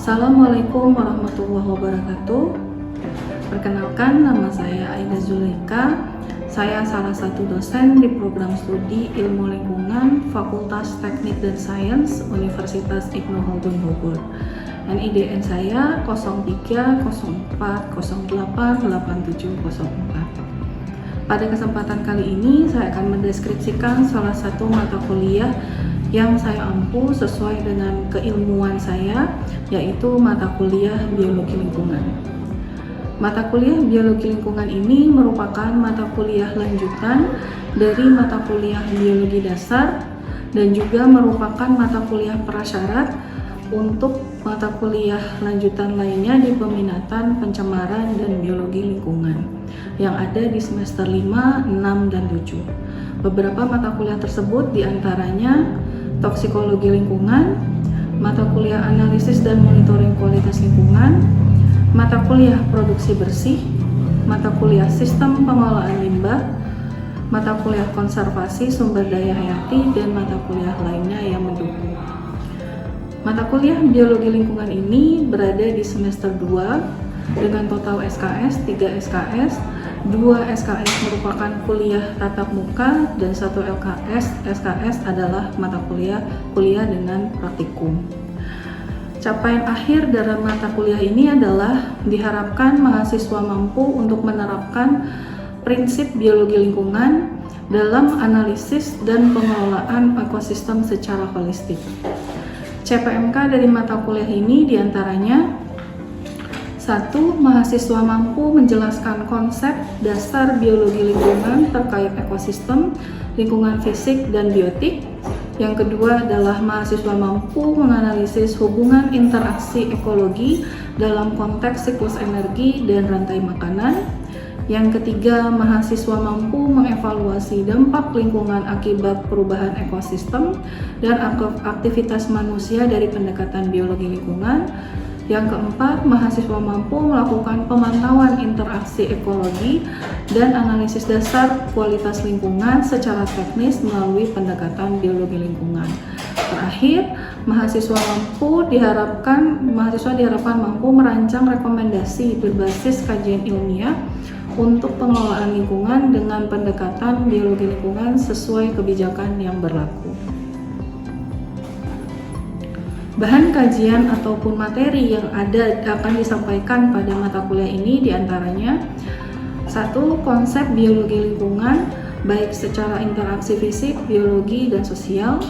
Assalamualaikum warahmatullahi wabarakatuh. Perkenalkan, nama saya Aida Zulaika. Saya salah satu dosen di program studi Ilmu Lingkungan Fakultas Teknik dan Sains Universitas Ibnu Khaldun Bogor. NIDN saya 0304088704. Pada kesempatan kali ini saya akan mendeskripsikan salah satu mata kuliah yang saya ampu sesuai dengan keilmuan saya, yaitu mata kuliah Biologi Lingkungan. Mata kuliah Biologi Lingkungan ini merupakan mata kuliah lanjutan dari mata kuliah Biologi Dasar dan juga merupakan mata kuliah prasyarat untuk mata kuliah lanjutan lainnya di peminatan pencemaran dan biologi lingkungan yang ada di semester 5, 6, dan 7. Beberapa mata kuliah tersebut diantaranya toksikologi lingkungan, mata kuliah analisis dan monitoring kualitas lingkungan, mata kuliah produksi bersih, mata kuliah sistem pengelolaan limbah, mata kuliah konservasi sumber daya hayati, dan mata kuliah lainnya yang mendukung. Mata kuliah biologi lingkungan ini berada di semester 2 dengan total SKS 3 SKS. 2 SKS merupakan kuliah tatap muka dan 1 SKS adalah mata kuliah dengan praktikum. Capaian akhir dari mata kuliah ini adalah diharapkan mahasiswa mampu untuk menerapkan prinsip biologi lingkungan dalam analisis dan pengelolaan ekosistem secara holistik. CPMK dari mata kuliah ini diantaranya: 1. Mahasiswa mampu menjelaskan konsep dasar biologi lingkungan terkait ekosistem, lingkungan fisik, dan biotik. Yang kedua adalah mahasiswa mampu menganalisis hubungan interaksi ekologi dalam konteks siklus energi dan rantai makanan. Yang ketiga, mahasiswa mampu mengevaluasi dampak lingkungan akibat perubahan ekosistem dan aktivitas manusia dari pendekatan biologi lingkungan. Yang keempat, mahasiswa mampu melakukan pemantauan interaksi ekologi dan analisis dasar kualitas lingkungan secara teknis melalui pendekatan biologi lingkungan. Terakhir, mahasiswa diharapkan mampu merancang rekomendasi berbasis kajian ilmiah untuk pengelolaan lingkungan dengan pendekatan biologi lingkungan sesuai kebijakan yang berlaku. Bahan kajian ataupun materi yang akan disampaikan pada mata kuliah ini diantaranya: 1. Konsep biologi lingkungan baik secara interaksi fisik, biologi, dan sosial.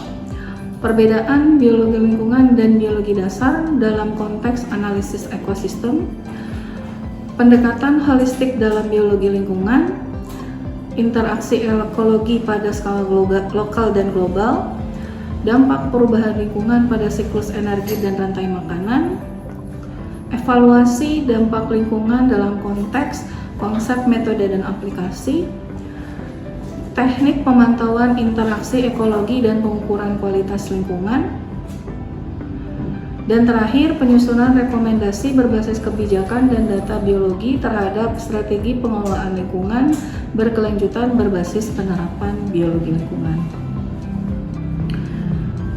Perbedaan biologi lingkungan dan biologi dasar dalam konteks analisis ekosistem. Pendekatan holistik dalam biologi lingkungan. Interaksi ekologi pada skala lokal dan global. Dampak perubahan lingkungan pada siklus energi dan rantai makanan. Evaluasi dampak lingkungan dalam konteks konsep, metode, dan aplikasi. Teknik pemantauan interaksi ekologi dan pengukuran kualitas lingkungan. Dan terakhir, penyusunan rekomendasi berbasis kebijakan dan data biologi terhadap strategi pengelolaan lingkungan berkelanjutan berbasis penerapan biologi lingkungan.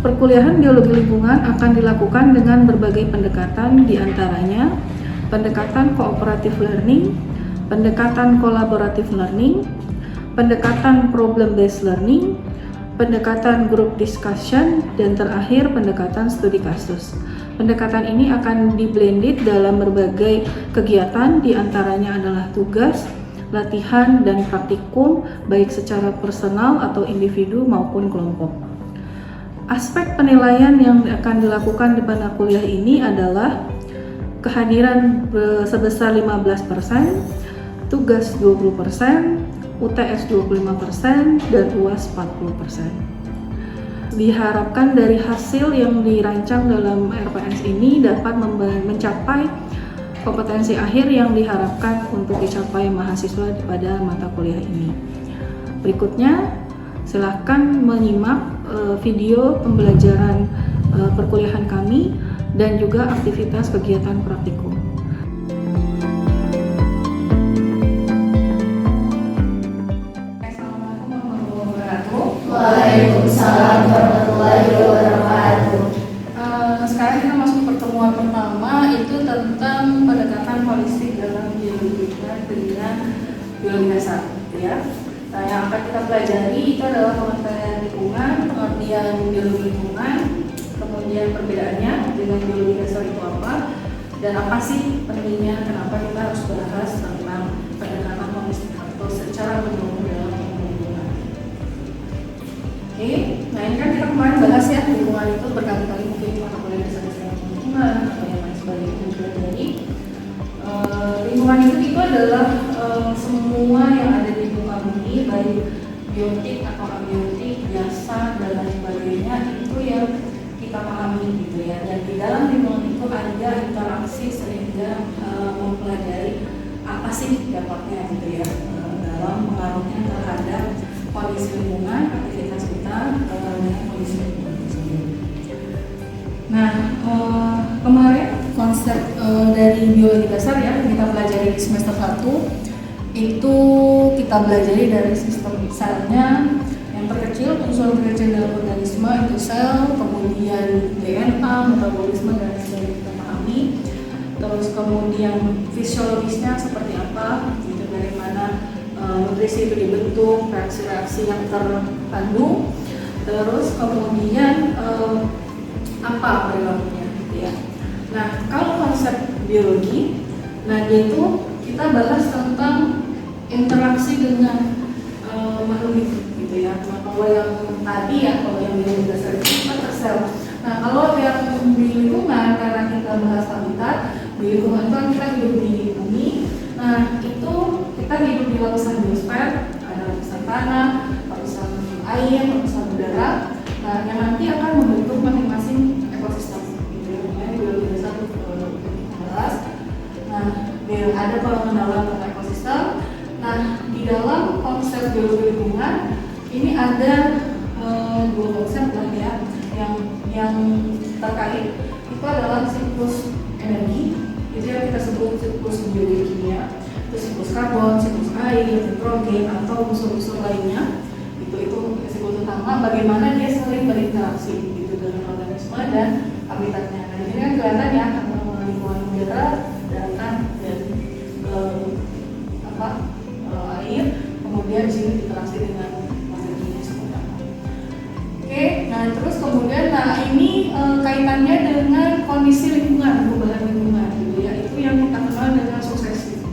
Perkuliahan biologi lingkungan akan dilakukan dengan berbagai pendekatan, diantaranya pendekatan cooperative learning, pendekatan collaborative learning, pendekatan problem based learning, pendekatan group discussion, dan terakhir pendekatan studi kasus. Pendekatan ini akan di-blended dalam berbagai kegiatan, diantaranya adalah tugas, latihan, dan praktikum baik secara personal atau individu maupun kelompok. Aspek penilaian yang akan dilakukan di mata kuliah ini adalah kehadiran sebesar 15%, tugas 20%, UTS 25%, dan UAS 40%. Diharapkan dari hasil yang dirancang dalam RPS ini dapat mencapai kompetensi akhir yang diharapkan untuk dicapai mahasiswa pada mata kuliah ini. Berikutnya, silahkan menyimak video pembelajaran perkuliahan kami dan juga aktivitas kegiatan praktikum. Assalamualaikum warahmatullahi wabarakatuh. Waalaikumsalam warahmatullahi wabarakatuh. Sekarang kita masuk pertemuan pertama biologi dasar, gitu ya. Nah, yang akan kita pelajari itu adalah pengertian lingkungan, pengertian biologi lingkungan, kemudian perbedaannya dengan biologi dasar itu apa, dan apa sih pentingnya kenapa kita harus bahas tentang pendekatan holistik atau secara menyeluruh dalam lingkungan. Oke, nah ini kan kita kemarin bahas ya lingkungan itu berkali-kali, mungkin mata kuliah dasar lingkungan atau yang lain sebagainya juga. Jadi lingkungan itu adalah semua yang ada di muka bumi, baik biotik atau abiotik, biasa dan lain sebagainya, itu yang kita pahami gitu ya. Dan di dalam lingkungan itu ada interaksi sehingga mempelajari apa sih dampaknya gitu ya dalam pengaruhnya terhadap kondisi lingkungan, aktivitas kita dengan kondisi lingkungan tersebut. Nah, kemarin konsep dari biologi dasar ya kita pelajari di semester 1 itu kita pelajari dari sistem selnya. Yang terkecil, unsur terkecil dalam organisme itu sel, kemudian DNA, metabolisme dan sebagainya kita pahami. Terus kemudian fisiologisnya seperti apa, gitu, dari mana nutrisi itu dibentuk, reaksi-reaksi yang terkandung. Terus kemudian apa perilakunya, gitu ya. Nah, kalau konsep biologi, nah dia itu kita bahas tentang interaksi dengan makhluk hidup. Ya, nah, kalau yang tadi ya, kalau yang biologi dasar itu kita sel. Nah, kalau yang di lingkungan, karena kita bahas habitat, di lingkungan itu kan kita hidup di bumi. Nah, itu kita hidup di lapisan biosfer, ada lapisan tanah, lapisan air, lapisan udara. Nah, yang nanti akan membentuk masing-masing ekosistem. Gitu ya, makanya biologi dasar itu bahas. Nah, ada pengenalan tentang ekosistem. Nah, di dalam konsep biologi lingkungan ini ada dua konsep lah ya yang terkait. Itu adalah siklus energi, itu yang kita sebut siklus biokimia, itu siklus karbon, siklus air, nitrogen atau unsur-unsur lainnya. Itu siklus utama, bagaimana dia saling berinteraksi gitu dengan organisme dan habitatnya. Nah, ini kan kelihatan ya lingkungan udara, daratan dan air, kemudian di sini interaksi dengan nah terus kemudian, nah ini kaitannya dengan kondisi lingkungan, perubahan lingkungan gitu ya, itu yang kita kenal dengan suksesi.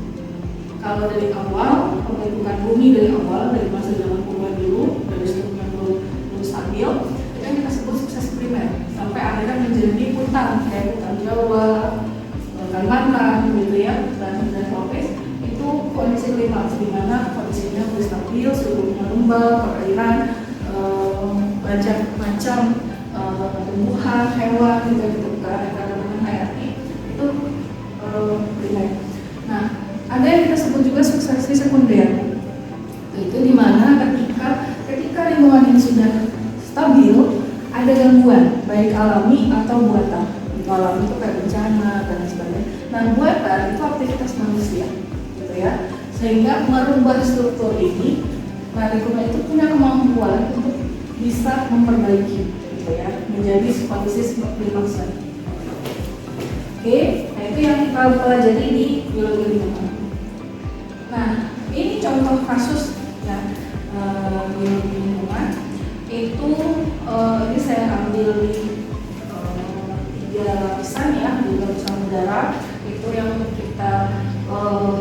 Kalau dari awal, pembentukan bumi dari awal, dari masa zaman purba dulu, dari struktur yang belum stabil, itu yang kita sebut suksesi primer, sampai akhirnya menjadi hutan, kayak hutan Jawa, Kalimantan gitu ya, dan tropis, itu kondisi klimaks, di mana kondisinya lebih stabil, suhunya lembab, perairan, macam tumbuhan, hewan gitu keanekaragaman hayati itu primer. Nah, ada yang kita sebut juga suksesi sekunder. Itu dimana ketika lingkungan ini sudah stabil, ada gangguan baik alami atau buatan. Itu alami itu kayak bencana dan sebagainya. Nah, buatan itu aktivitas manusia, gitu ya. Sehingga merubah struktur ini. Nah, lingkungan itu punya kemampuan untuk bisa memperbaiki gitu ya, menjadi kondisi seperti maksa. Oke, nah itu yang kita pelajari di biologi lingkungan. Nah, ini contoh kasus ya biologi lingkungan itu ini saya ambil di 3 lapisan ya, di lapisan udara. Itu yang kita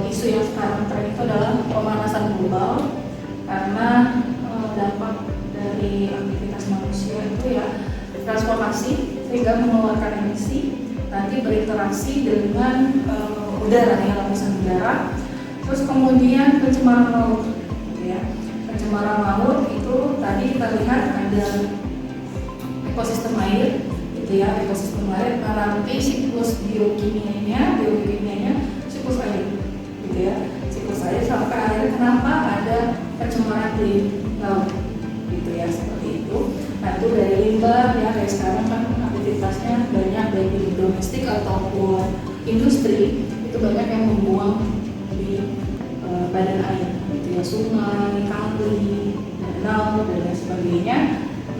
isu yang sekarang tren itu adalah pemanasan global karena dampak dari aktivitas manusia itu ya transportasi sehingga mengeluarkan emisi, nanti berinteraksi dengan udara ya, lapisan udara. Terus kemudian pencemaran laut gitu ya. Pencemaran laut itu tadi kita lihat ada ekosistem air gitu ya, ekosistem air nanti siklus biokimianya siklus air gitu ya, siklus air sampai akhirnya kenapa ada pencemaran di laut gitu ya, seperti itu. Nah, itu dari limbah ya, kayak sekarang kan aktivitasnya banyak baik di domestik ataupun industri, itu banyak yang membuang di badan air gitu ya, sungai, kali, danau dan lain sebagainya.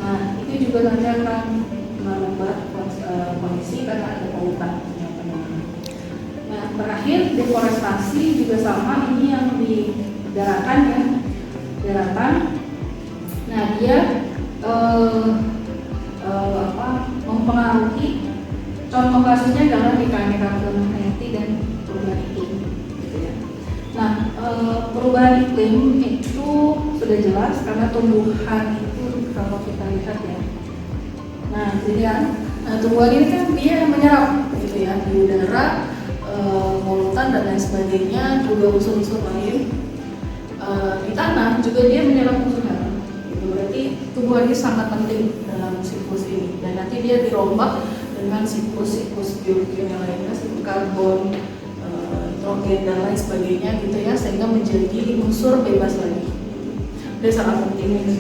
Nah, itu juga nanti akan menambah kondisi karena ada polutan. Nah, terakhir deforestasi juga sama, ini yang di daratan ya, daratan. Nah dia mempengaruhi, contoh kasusnya adalah di keanekaragaman hayati dan perubahan iklim gitu ya. Nah perubahan iklim itu sudah jelas karena tumbuhan itu kalau kita lihat ya, nah jadi ya, tumbuhan ini kan dia menyerap gitu ya di udara, polutan dan lain sebagainya, juga unsur-unsur lain di tanah juga dia menyerap unsur hara gitu. Berarti tumbuhan ini sangat penting dalam siklus ini, dan nanti dia dirombak dengan siklus-siklus biologi yang lainnya, siklus karbon, nitrogen dan lain sebagainya gitu ya, sehingga menjadi unsur bebas lagi. Dia sangat penting ini.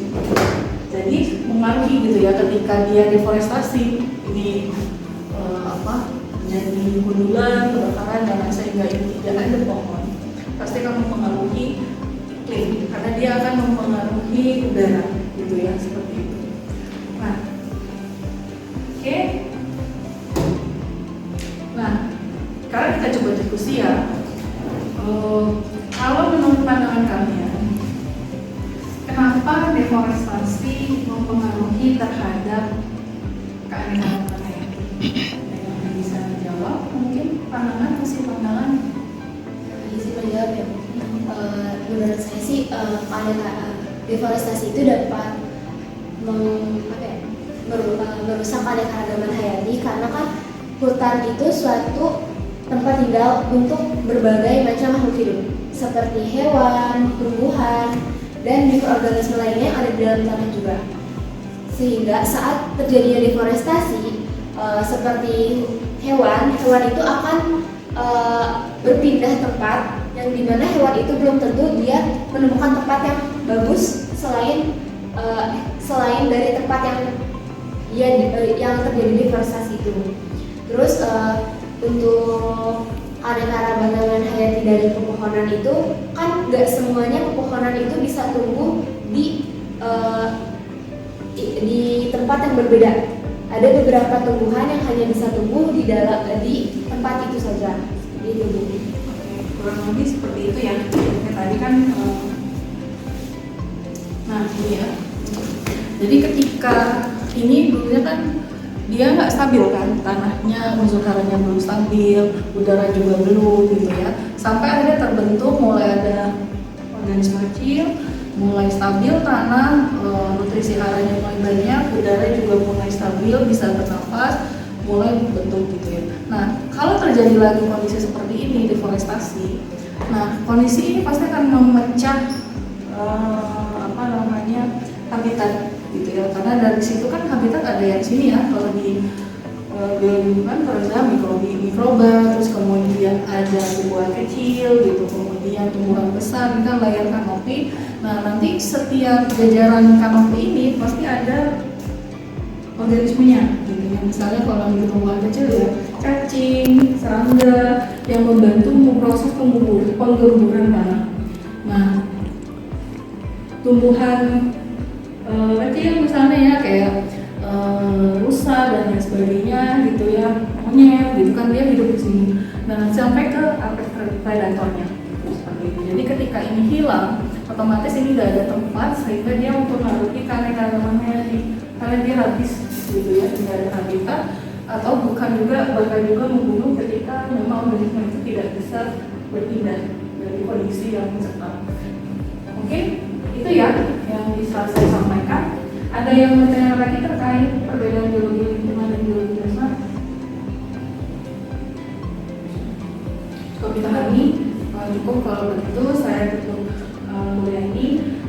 Jadi mengaruhi gitu ya, ketika dia deforestasi di menjadi gundulan, kebakaran dan lain, sehingga ini tidak ada pohon, pasti akan mempengaruhi iklim karena dia akan mempengaruhi udara gitu ya, seperti itu. Nah, oke. Nah, sekarang kita coba diskusi ya. Kalau menurut pandangan kalian, kenapa deforestasi mempengaruhi terhadap keanekaragaman hayati? Ada yang bisa menjawab? Mungkin pandangan, kasih pandangan. Isi menjawab ya. Menurut saya sih deforestasi itu dapat merusak keanekaragaman hayati, karena kan hutan itu suatu tempat tinggal untuk berbagai macam makhluk hidup seperti hewan, tumbuhan, dan mikroorganisme lainnya yang ada di dalam tanah juga. Sehingga saat terjadinya deforestasi, seperti hewan itu akan berpindah tempat, yang dimana hewan itu belum tentu dia menemukan tempat yang bagus selain dari tempat yang terjadi deforestasi itu. Terus untuk keanekaragaman hayati dari pepohonan itu kan nggak semuanya pepohonan itu bisa tumbuh di tempat yang berbeda. Ada beberapa tumbuhan yang hanya bisa tumbuh di tempat itu saja. Gitu. Kurang lebih seperti itu ya. Kayak tadi kan, nah ini ya. Jadi ketika ini dulunya kan dia nggak stabil kan, tanahnya, unsur haranya belum stabil, udara juga belum gitu ya. Sampai akhirnya terbentuk, mulai ada organisme kecil, mulai stabil tanah, nutrisi haranya mulai banyak, udara juga mulai stabil, bisa bernafas, mulai bentuk gitu ya. Nah, kalau terjadi lagi kondisi seperti ini, deforestasi, nah kondisi ini pasti akan memecah habitat gitu ya, karena dari situ kan habitat ada yang sini ya, kalau di biologi kan terusnya mikroba, terus kemudian ada tumbuhan kecil gitu, kemudian tumbuhan besar, ini kan layar kanopi. Nah nanti setiap jajaran kanopi ini pasti ada organismenya gitu ya. Misalnya kalau di tumbuhan kecil ya cacing, serangga yang membantu memproses penggemburan tanah. Nah tumbuhan kecil misalnya ya kayak rusa dan lain sebagainya gitu ya, monyet gitu kan, dia hidup di sini. Nah sampai ke predatornya seperti itu. Jadi ketika ini hilang, otomatis ini tidak ada tempat, sehingga dia mempengaruhi keanekaragaman hayati karena dia habis gitu ya, tidak ada habitat, atau bahkan juga membunuh ketika memang organisme itu tidak bisa berpindah dari kondisi yang mencekam. Oke, itu ya yang bisa saya sampaikan. Ada yang bertanya lagi terkait perbedaan biologi lingkungan dan biologi dasar? Cukup dipahami? Cukup. Kalau begitu saya tutup kuliah ini.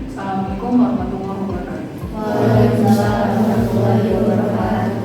Assalamualaikum warahmatullahi wabarakatuh. Waalaikumsalam warahmatullahi wabarakatuh.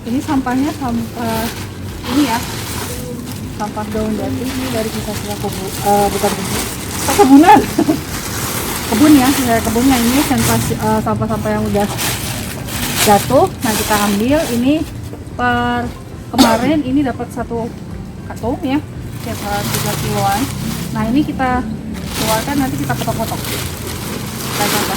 Ini sampahnya sampah ini ya, sampah daun jati ini dari sisa-sisa bukan kebunan. Kebun ya, dari kebunnya ini sampah-sampah yang udah jatuh. Nah kita ambil ini per kemarin ini dapat 1 karung ya, sekitar 3 kiloan. Nah ini kita keluarkan, nanti kita potong-potong. Kita coba.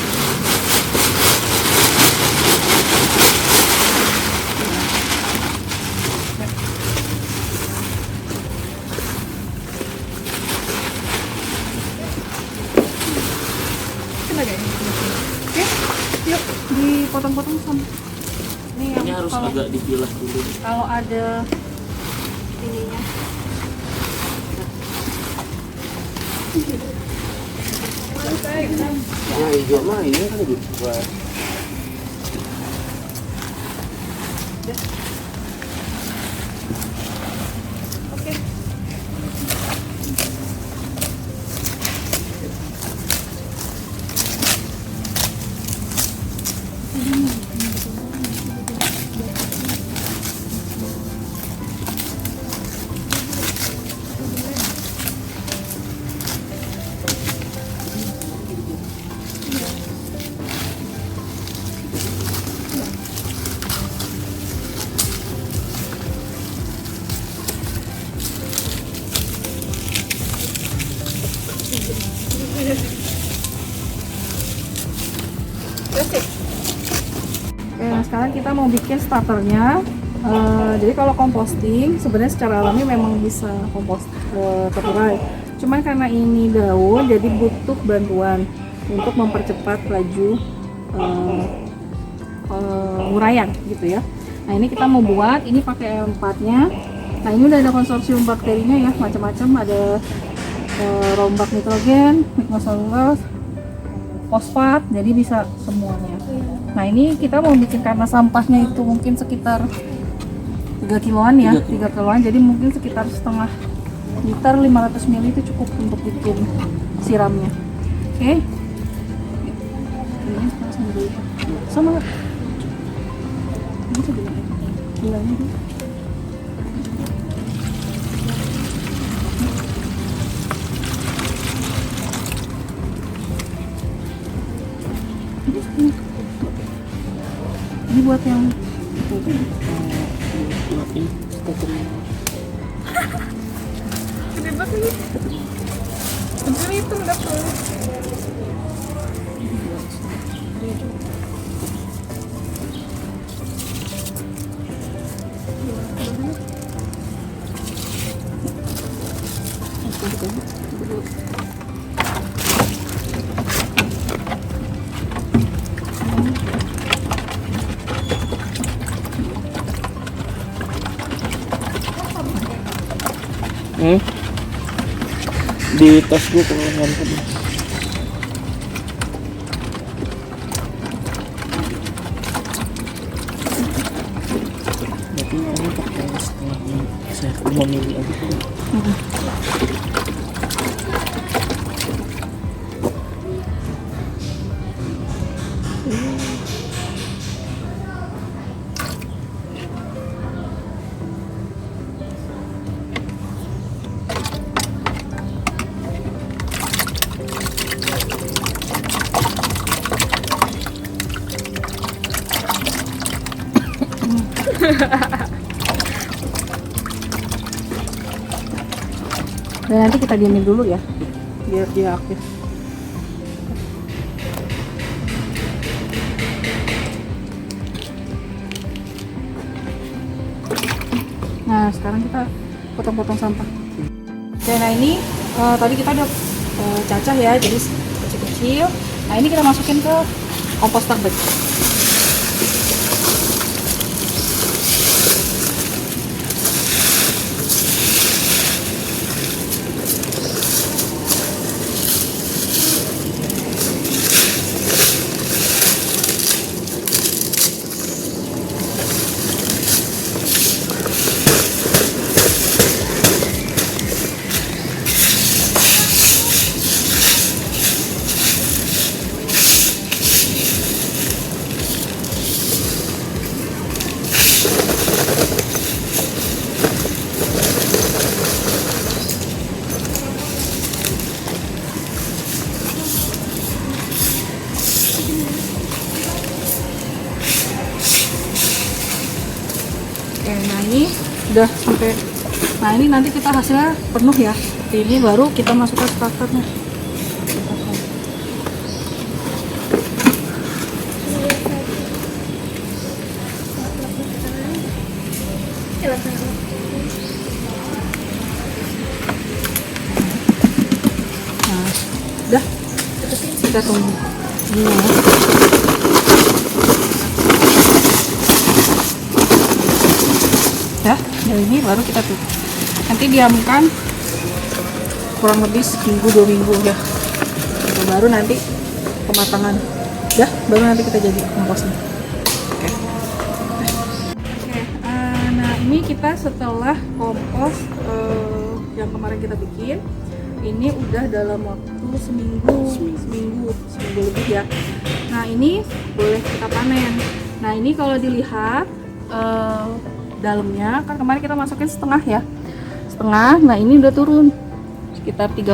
Oke, yuk dipotong-potong sama. Ini harus agak dipilah dulu. Kalau ada ininya. Ya hijau mah ini kan dibuat. Oke. Oke, nah sekarang kita mau bikin starternya. Jadi kalau composting sebenarnya secara alami memang bisa terurai. Cuman karena ini daun, jadi butuh bantuan untuk mempercepat laju nguraian gitu ya. Nah ini kita mau buat, ini pakai empatnya. Nah ini udah ada konsorsium bakterinya ya, macam-macam, ada rombak nitrogen, microselulose, fosfat, jadi bisa semuanya. Nah ini kita mau bikin karena sampahnya itu mungkin sekitar 3 kiloan ya, 3 kiloan, jadi mungkin sekitar setengah liter 500 ml itu cukup untuk bikin siramnya. Oke. Ini sama ini sebenarnya gulanya dulu. Ini buat yang gede banget ini. Bener itu udah full. Di tas gue pengen tadi. Berarti ini pakai setengah saya 5 mili aja tuh. Dan nanti kita diamin dulu ya, biar dia aktif. Nah sekarang kita potong-potong sampah. Oke, nah ini tadi kita udah cacah ya, jadi kecil-kecil. Nah ini kita masukin ke komposter bag. Oke, nah ini udah sampai. Nah ini nanti kita hasilnya penuh ya. Ini baru kita masukkan starternya. Nah, udah kita tunggu. Ini ya. Ya, dari ini baru kita tutup. Nanti diamkan kurang lebih seminggu 2 minggu ya. Baru nanti pematangan. Ya, baru nanti kita jadi komposnya. Oke. Nah ini kita setelah kompos yang kemarin kita bikin, ini udah dalam waktu seminggu lebih ya. Nah ini boleh kita panen. Nah ini kalau dilihat dalamnya kan kemarin kita masukin setengah ya, nah ini udah turun sekitar 30%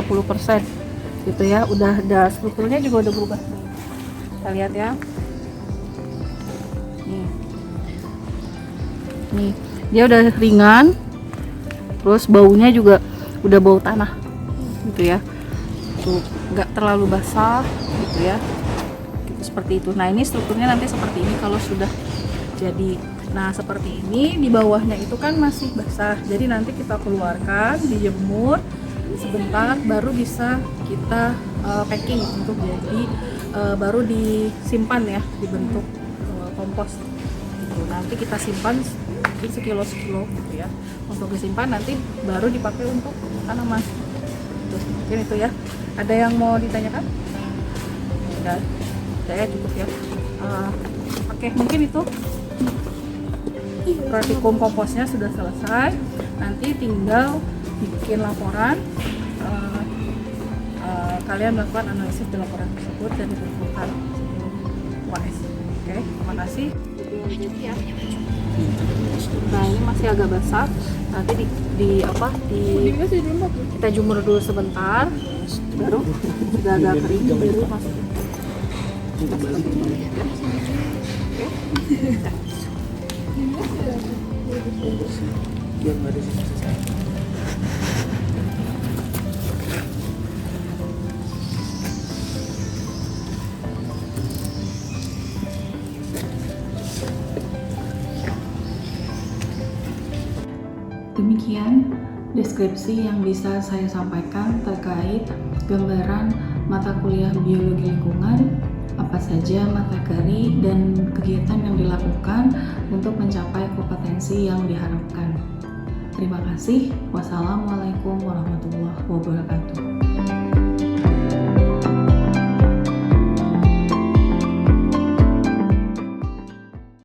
gitu ya, udah ada strukturnya juga udah berubah. Kita lihat ya, nih dia udah ringan, terus baunya juga udah bau tanah gitu ya, tuh nggak terlalu basah gitu ya, gitu, seperti itu. Nah ini strukturnya nanti seperti ini kalau sudah jadi. Nah seperti ini, di bawahnya itu kan masih basah, jadi nanti kita keluarkan, dijemur sebentar, baru bisa kita packing untuk jadi baru disimpan ya, dibentuk kompos gitu. Nanti kita simpan mungkin sekilo gitu ya, untuk disimpan nanti baru dipakai untuk tanaman gitu. Mungkin itu ya. Ada yang mau ditanyakan? Udah ya, cukup ya. Oke, mungkin itu praktikum komposnya sudah selesai. Nanti tinggal bikin laporan, kalian melakukan analisis di laporan tersebut dan dikumpulkan sebelum UAS. Oke, terima kasih. Nah ini masih agak basah, nanti kita jemur dulu sebentar, baru sudah agak kering baru masukin. Biar nggak ada sisa-sisa. Demikian deskripsi yang bisa saya sampaikan terkait gambaran mata kuliah biologi lingkungan, apa saja materi dan kegiatan yang dilakukan untuk mencapai kompetensi yang diharapkan. Terima kasih. Wassalamualaikum warahmatullahi wabarakatuh.